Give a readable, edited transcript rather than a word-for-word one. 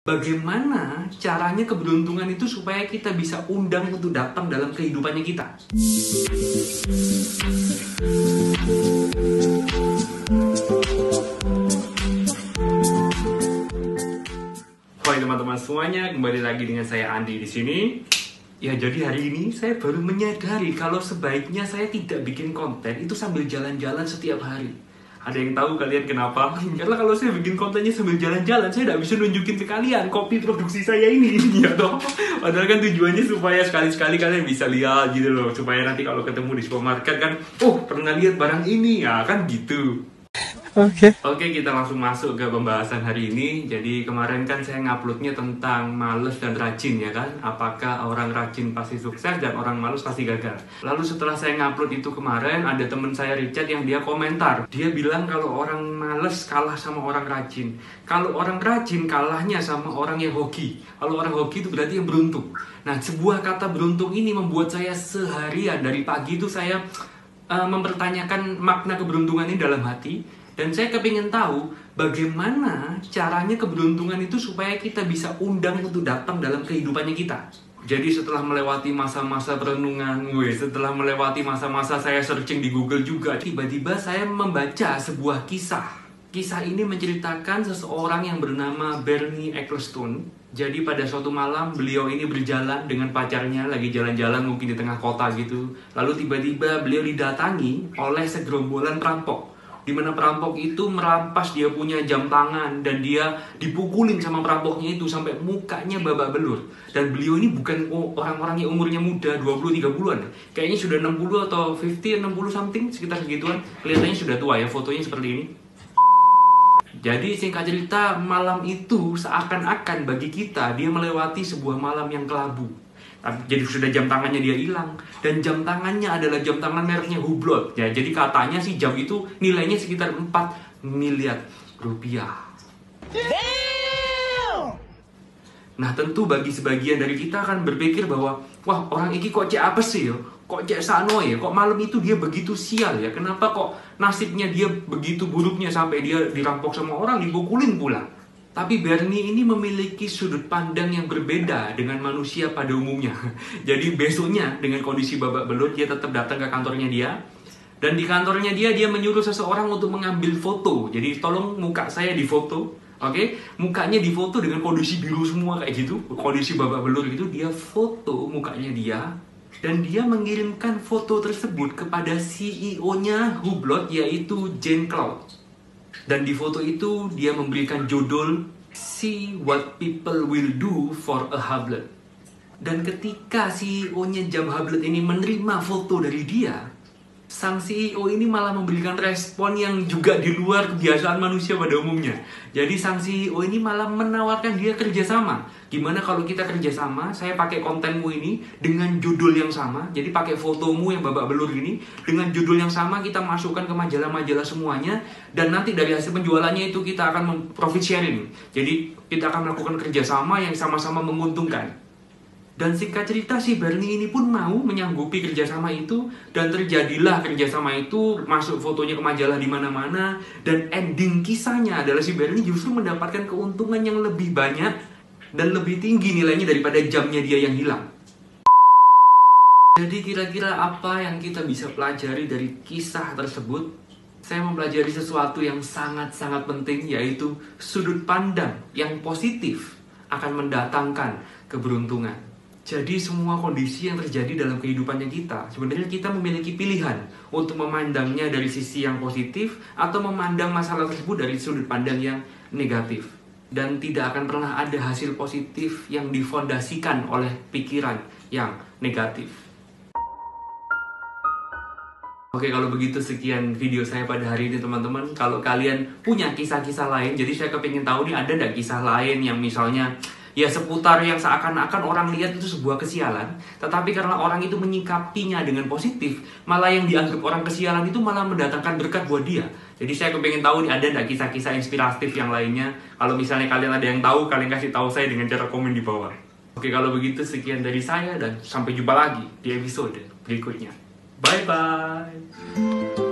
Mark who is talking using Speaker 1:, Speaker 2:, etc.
Speaker 1: Bagaimana caranya keberuntungan itu supaya kita bisa undang untuk datang dalam kehidupannya kita? Hai teman-teman semuanya, kembali lagi dengan saya Andi di sini. Ya, jadi hari ini saya baru menyadari kalau sebaiknya saya tidak bikin konten itu sambil jalan-jalan setiap hari. Ada yang tahu kalian kenapa? Karena kalau saya bikin kontennya sambil jalan-jalan, saya tidak bisa nunjukin ke kalian kopi produksi saya ini, ya toh. Padahal kan tujuannya supaya sekali-sekali kalian bisa lihat gitu loh, supaya nanti kalau ketemu di supermarket kan, oh pernah lihat barang ini ya kan gitu. Oke, kita langsung masuk ke pembahasan hari ini. Jadi kemarin kan saya nguploadnya tentang males dan rajin ya kan. Apakah orang rajin pasti sukses dan orang males pasti gagal. Lalu setelah saya ngupload itu kemarin, ada teman saya Richard yang dia komentar. Dia bilang kalau orang males kalah sama orang rajin. Kalau orang rajin kalahnya sama orang yang hoki. Kalau orang hoki itu berarti yang beruntung. Nah, sebuah kata beruntung ini membuat saya seharian dari pagi itu saya mempertanyakan makna keberuntungan ini dalam hati. Dan saya kepingin tahu bagaimana caranya keberuntungan itu supaya kita bisa undang untuk datang dalam kehidupannya kita. Jadi setelah melewati masa-masa perenungan, setelah melewati masa-masa saya searching di Google juga, tiba-tiba saya membaca sebuah kisah. Kisah ini menceritakan seseorang yang bernama Bernie Ecclestone. Jadi pada suatu malam beliau ini berjalan dengan pacarnya, lagi jalan-jalan mungkin di tengah kota gitu. Lalu tiba-tiba beliau didatangi oleh segerombolan perampok. Di mana perampok itu merampas dia punya jam tangan dan dia dipukulin sama perampoknya itu sampai mukanya babak belur. Dan beliau ini bukan orang-orang yang umurnya muda, 20-30an. Kayaknya sudah 60 atau 50, 60 something, sekitar segituan. Kelihatannya sudah tua ya, fotonya seperti ini. Jadi singkat cerita, malam itu seakan-akan bagi kita dia melewati sebuah malam yang kelabu. Jadi sudah jam tangannya dia hilang. Dan jam tangannya adalah jam tangan mereknya Hublot ya. Jadi katanya sih jam itu nilainya sekitar 4 miliar rupiah. Nah tentu bagi sebagian dari kita akan berpikir bahwa wah orang ini kok cek apa sih ya? Kok cek sano ya? Kok malam itu dia begitu sial ya? Kenapa kok nasibnya dia begitu buruknya sampai dia dirampok sama orang, dipukulin pula? Tapi Bernie ini memiliki sudut pandang yang berbeda dengan manusia pada umumnya. Jadi besoknya dengan kondisi babak belur dia tetap datang ke kantornya dia. Dan di kantornya dia menyuruh seseorang untuk mengambil foto. Jadi tolong muka saya difoto. Oke, mukanya difoto dengan kondisi biru semua kayak gitu. Kondisi babak belur gitu, dia foto mukanya dia. Dan dia mengirimkan foto tersebut kepada CEO-nya Hublot yaitu Jane Cloud. Dan di foto itu dia memberikan judul See What People Will Do for a Hublot. Dan ketika CEO-nya jam Hublot ini menerima foto dari dia, sang CEO ini malah memberikan respon yang juga di luar kebiasaan manusia pada umumnya. Jadi sang CEO ini malah menawarkan dia kerjasama. Gimana kalau kita kerjasama, saya pakai kontenmu ini dengan judul yang sama. Jadi pakai fotomu yang babak belur ini, dengan judul yang sama kita masukkan ke majalah-majalah semuanya. Dan nanti dari hasil penjualannya itu kita akan profit sharing. Jadi kita akan melakukan kerjasama yang sama-sama menguntungkan. Dan singkat cerita si Bernie ini pun mau menyanggupi kerjasama itu. Dan terjadilah kerjasama itu, masuk fotonya ke majalah di mana-mana. Dan ending kisahnya adalah si Bernie justru mendapatkan keuntungan yang lebih banyak dan lebih tinggi nilainya daripada jamnya dia yang hilang. Jadi kira-kira apa yang kita bisa pelajari dari kisah tersebut? Saya mempelajari sesuatu yang sangat-sangat penting, yaitu sudut pandang yang positif akan mendatangkan keberuntungan. Jadi semua kondisi yang terjadi dalam kehidupannya kita, sebenarnya kita memiliki pilihan untuk memandangnya dari sisi yang positif atau memandang masalah tersebut dari sudut pandang yang negatif. Dan tidak akan pernah ada hasil positif yang difondasikan oleh pikiran yang negatif. Oke, kalau begitu sekian video saya pada hari ini teman-teman. Kalau kalian punya kisah-kisah lain, jadi saya kepingin tahu nih ada nggak kisah lain yang misalnya ya seputar yang seakan-akan orang lihat itu sebuah kesialan, tetapi karena orang itu menyikapinya dengan positif, malah yang dianggap orang kesialan itu malah mendatangkan berkat buat dia. Jadi saya kepengen tahu nih ada nggak kisah-kisah inspiratif yang lainnya. Kalau misalnya kalian ada yang tahu, kalian kasih tahu saya dengan cara komen di bawah. Oke, kalau begitu sekian dari saya dan sampai jumpa lagi di episode berikutnya. Bye-bye.